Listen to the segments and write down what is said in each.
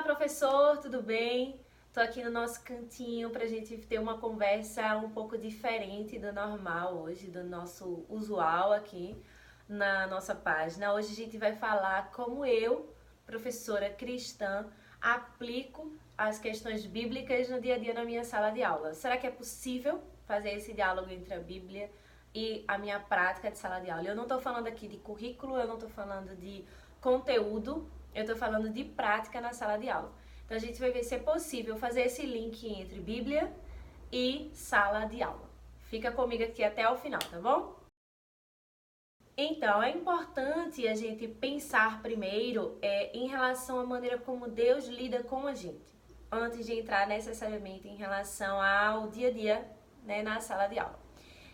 Olá, professor, tudo bem? Tô aqui no nosso cantinho pra gente ter uma conversa um pouco diferente do normal hoje, do nosso usual aqui na nossa página. Hoje a gente vai falar como eu, professora cristã, aplico as questões bíblicas no dia a dia na minha sala de aula. Será que é possível fazer esse diálogo entre a Bíblia e a minha prática de sala de aula? Eu não tô falando aqui de currículo, eu não tô falando de conteúdo, eu tô falando de prática na sala de aula. Então a gente vai ver se é possível fazer esse link entre Bíblia e sala de aula. Fica comigo aqui até o final, tá bom? Então, é importante a gente pensar primeiro em relação à maneira como Deus lida com a gente, antes de entrar necessariamente em relação ao dia a dia, né, na sala de aula.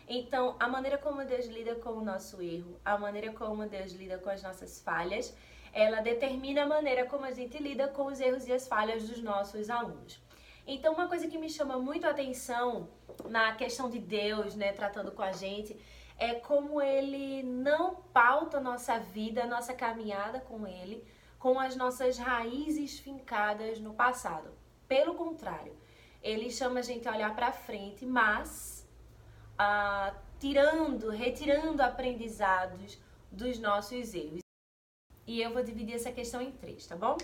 Então, a maneira como Deus lida com o nosso erro, a maneira como Deus lida com as nossas falhas, ela determina a maneira como a gente lida com os erros e as falhas dos nossos alunos. Então, uma coisa que me chama muito a atenção na questão de Deus, né, tratando com a gente, é como Ele não pauta a nossa vida, a nossa caminhada com Ele, com as nossas raízes fincadas no passado. Pelo contrário, Ele chama a gente a olhar para frente, mas retirando aprendizados dos nossos erros. E eu vou dividir essa questão em três, tá bom?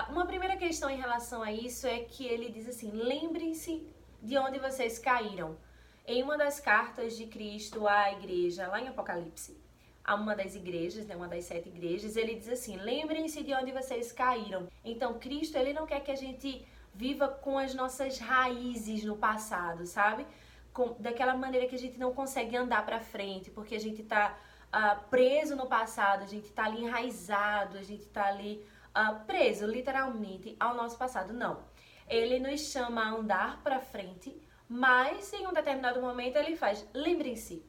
Uma primeira questão em relação a isso é que ele diz assim: lembrem-se de onde vocês caíram. Em uma das cartas de Cristo à igreja, lá em Apocalipse, a uma das igrejas, né, uma das 7 igrejas, ele diz assim: lembrem-se de onde vocês caíram. Então, Cristo, ele não quer que a gente viva com as nossas raízes no passado, sabe? Daquela maneira que a gente não consegue andar pra frente, porque a gente tá preso no passado, a gente tá ali enraizado, a gente tá ali preso, literalmente, ao nosso passado. Não. Ele nos chama a andar pra frente, mas em um determinado momento ele faz: lembrem-se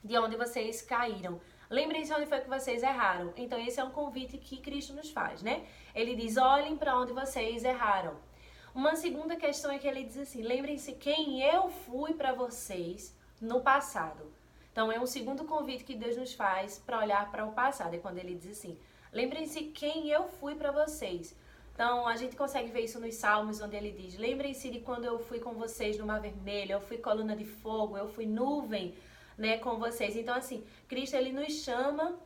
de onde vocês caíram. Lembrem-se onde foi que vocês erraram. Então esse é um convite que Cristo nos faz, né? Ele diz: olhem para onde vocês erraram. Uma segunda questão é que ele diz assim: lembrem-se quem eu fui para vocês no passado. Então é um segundo convite que Deus nos faz para olhar para o passado. É quando ele diz assim: lembrem-se quem eu fui para vocês. Então a gente consegue ver isso nos Salmos, onde ele diz: lembrem-se de quando eu fui com vocês no Mar Vermelho, eu fui coluna de fogo, eu fui nuvem, né, com vocês. Então assim, Cristo, ele nos chama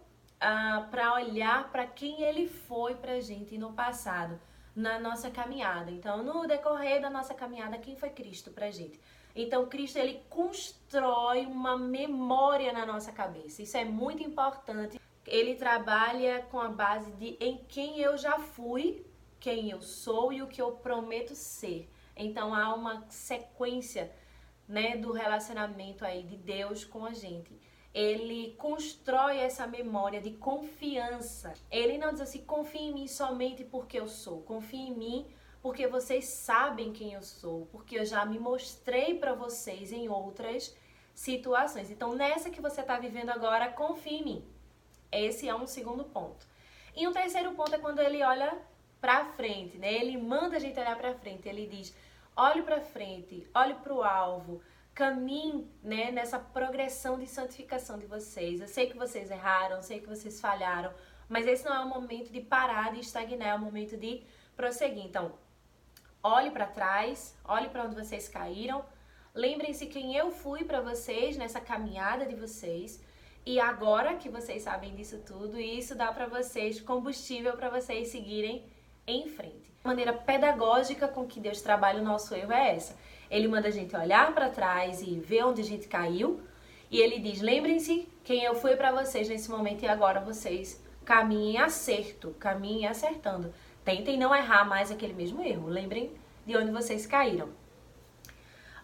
para olhar para quem ele foi pra gente no passado, na nossa caminhada. Então, no decorrer da nossa caminhada, quem foi Cristo pra gente? Então, Cristo, ele constrói uma memória na nossa cabeça. Isso é muito importante. Ele trabalha com a base de em quem eu já fui, quem eu sou e o que eu prometo ser. Então, há uma sequência, né, do relacionamento aí de Deus com a gente. Ele constrói essa memória de confiança. Ele não diz assim: confie em mim somente porque eu sou. Confie em mim porque vocês sabem quem eu sou, porque eu já me mostrei para vocês em outras situações. Então, nessa que você está vivendo agora, confie em mim. Esse é um segundo ponto. E um terceiro ponto é quando ele olha para frente, né? Ele manda a gente olhar para frente. Ele diz: olhe para frente, olhe para o alvo, caminhe, né, nessa progressão de santificação de vocês. Eu sei que vocês erraram, eu sei que vocês falharam, mas esse não é o momento de parar, de estagnar, é o momento de prosseguir. Então, olhe para trás, olhe para onde vocês caíram, lembrem-se quem eu fui para vocês nessa caminhada de vocês. E agora que vocês sabem disso tudo, isso dá para vocês combustível para vocês seguirem em frente. A maneira pedagógica com que Deus trabalha o nosso erro é essa. Ele manda a gente olhar para trás e ver onde a gente caiu. E ele diz: lembrem-se quem eu fui para vocês nesse momento e agora vocês caminhem acerto, caminhem acertando. Tentem não errar mais aquele mesmo erro. Lembrem de onde vocês caíram.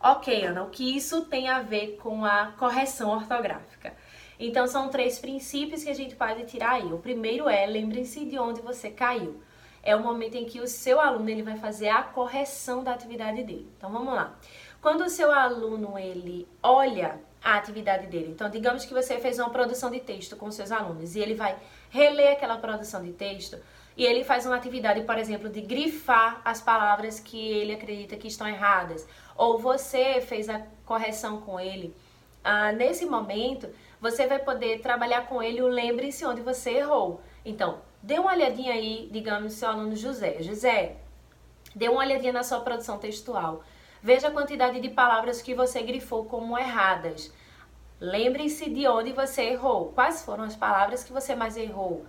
Ok, Ana, o que isso tem a ver com a correção ortográfica? Então, são 3 princípios que a gente pode tirar aí. O primeiro é: lembrem-se de onde você caiu. É o momento em que o seu aluno ele vai fazer a correção da atividade dele. Então, vamos lá. Quando o seu aluno ele olha a atividade dele, então, digamos que você fez uma produção de texto com seus alunos e ele vai reler aquela produção de texto e ele faz uma atividade, por exemplo, de grifar as palavras que ele acredita que estão erradas, ou você fez a correção com ele. Nesse momento, você vai poder trabalhar com ele o lembre-se onde você errou. Então, dê uma olhadinha aí, digamos, seu aluno José. José, dê uma olhadinha na sua produção textual. Veja a quantidade de palavras que você grifou como erradas. Lembre-se de onde você errou. Quais foram as palavras que você mais errou?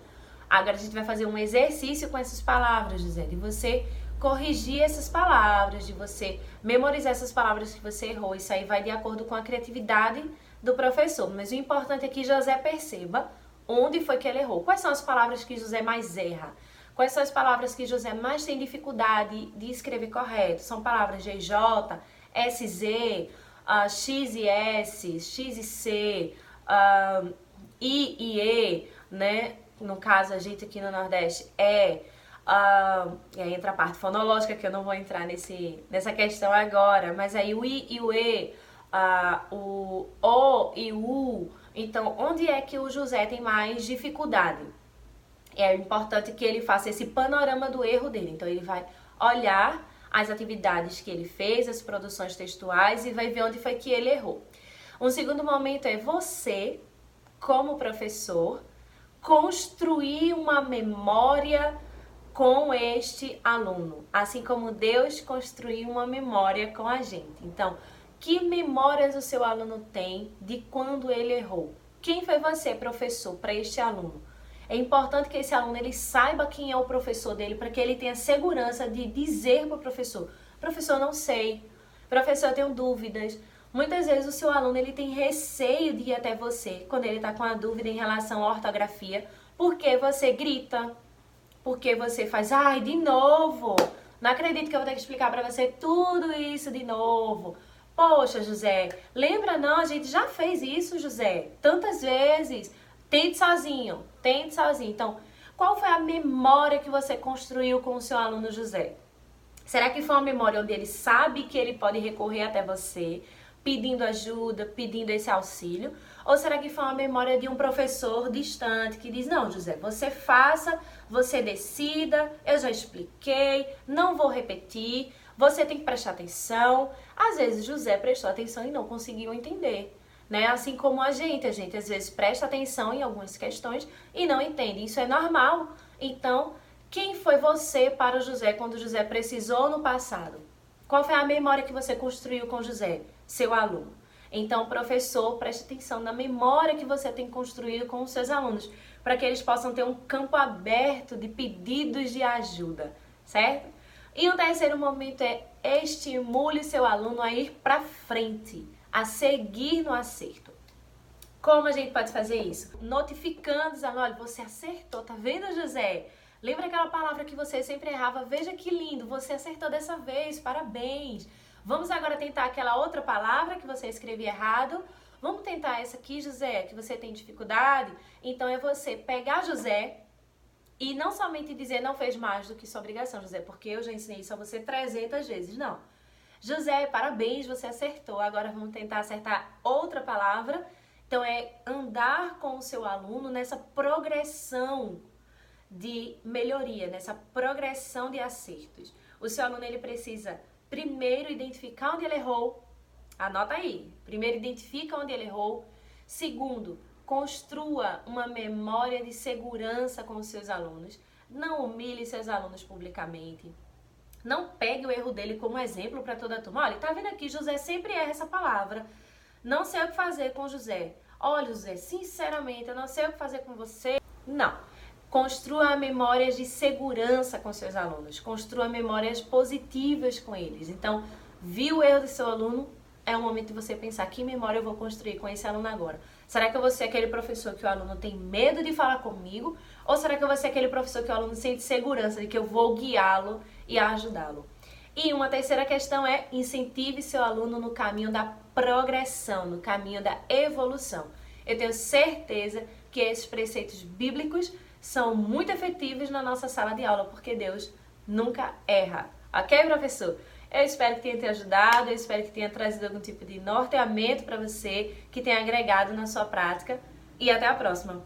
Agora a gente vai fazer um exercício com essas palavras, José, de você corrigir essas palavras, de você memorizar essas palavras que você errou. Isso aí vai de acordo com a criatividade do professor. Mas o importante é que José perceba onde foi que ele errou. Quais são as palavras que José mais erra? Quais são as palavras que José mais tem dificuldade de escrever correto? São palavras GJ, SZ, X e S, X e C, I e E, né? No caso, a gente aqui no Nordeste e aí entra a parte fonológica, que eu não vou entrar nessa questão agora, mas aí o I e o E, o O e o U. Então, onde é que o José tem mais dificuldade? É importante que ele faça esse panorama do erro dele. Então, ele vai olhar as atividades que ele fez, as produções textuais e vai ver onde foi que ele errou. Um segundo momento é você, como professor, construir uma memória com este aluno, assim como Deus construiu uma memória com a gente. Então, que memórias o seu aluno tem de quando ele errou? Quem foi você, professor, para este aluno? É importante que esse aluno ele saiba quem é o professor dele, para que ele tenha segurança de dizer para o professor: professor, não sei, professor, eu tenho dúvidas. Muitas vezes o seu aluno ele tem receio de ir até você quando ele está com a dúvida em relação à ortografia, porque você grita, porque você faz, ai, de novo, não acredito que eu vou ter que explicar para você tudo isso de novo. Poxa, José, lembra não, a gente já fez isso, José, tantas vezes. Tente sozinho, tente sozinho. Então, qual foi a memória que você construiu com o seu aluno José? Será que foi uma memória onde ele sabe que ele pode recorrer até você, pedindo ajuda, pedindo esse auxílio? Ou será que foi uma memória de um professor distante que diz: não, José, você faça, você decida, eu já expliquei, não vou repetir, você tem que prestar atenção. Às vezes José prestou atenção e não conseguiu entender, né? Assim como a gente às vezes presta atenção em algumas questões e não entende. Isso é normal. Então, quem foi você para o José quando o José precisou no passado? Qual foi a memória que você construiu com o José, seu aluno? Então, professor, preste atenção na memória que você tem construído com os seus alunos, para que eles possam ter um campo aberto de pedidos de ajuda, certo? E o terceiro momento é: estimule seu aluno a ir para frente, a seguir no acerto. Como a gente pode fazer isso? Notificando os alunos: olha, você acertou, tá vendo, José? Lembra aquela palavra que você sempre errava? Veja que lindo, você acertou dessa vez, parabéns. Vamos agora tentar aquela outra palavra que você escreveu errado. Vamos tentar essa aqui, José, que você tem dificuldade? Então é você pegar José e não somente dizer: não fez mais do que sua obrigação, José, porque eu já ensinei isso a você 300 vezes. Não. José, parabéns, você acertou. Agora vamos tentar acertar outra palavra. Então é andar com o seu aluno nessa progressão de melhoria, nessa progressão de acertos. O seu aluno ele precisa primeiro identificar onde ele errou. Anota aí. Primeiro, identifica onde ele errou. Segundo, construa uma memória de segurança com os seus alunos. Não humilhe seus alunos publicamente. Não pegue o erro dele como exemplo para toda a turma. Olha, tá vendo aqui, José sempre erra essa palavra. Não sei o que fazer com José. Olha, José, sinceramente, eu não sei o que fazer com você. Não. Construa memórias de segurança com seus alunos. Construa memórias positivas com eles. Então, viu o erro do seu aluno? É o momento de você pensar: que memória eu vou construir com esse aluno agora? Será que eu vou ser aquele professor que o aluno tem medo de falar comigo? Ou será que eu vou ser aquele professor que o aluno sente segurança de que eu vou guiá-lo e ajudá-lo? E uma terceira questão é: incentive seu aluno no caminho da progressão, no caminho da evolução. Eu tenho certeza que esses preceitos bíblicos são muito efetivos na nossa sala de aula, porque Deus nunca erra. Ok, professor? Eu espero que tenha te ajudado, eu espero que tenha trazido algum tipo de norteamento para você, que tenha agregado na sua prática. E até a próxima!